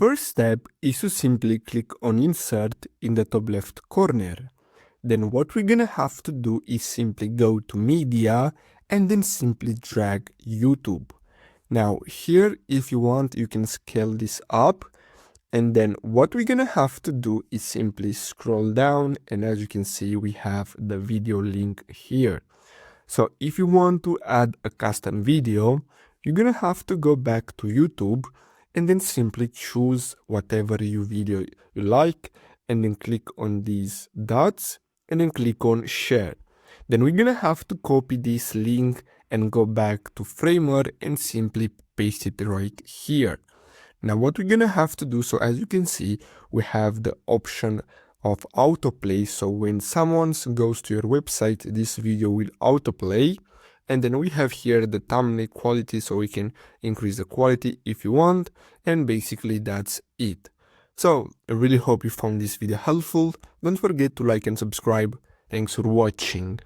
first step is to simply click on insert in the top left corner. Then what we're gonna have to do is simply go to media and then simply drag YouTube. Now here, if you want, you can scale this up, and then what we're gonna have to do is simply scroll down, and as you can see, we have the video link here. So if you want to add a custom video, you're gonna have to go back to YouTube and then simply choose whatever video you like, and then click on these dots and then click on share. Then we're gonna have to copy this link and go back to Framework and simply paste it right here. Now what we're gonna have to do, so as you can see, we have the option of autoplay. So when someone goes to your website, this video will autoplay. And then we have here the thumbnail quality, so we can increase the quality if you want. And basically that's it. So I really hope you found this video helpful. Don't forget to like and subscribe. Thanks for watching.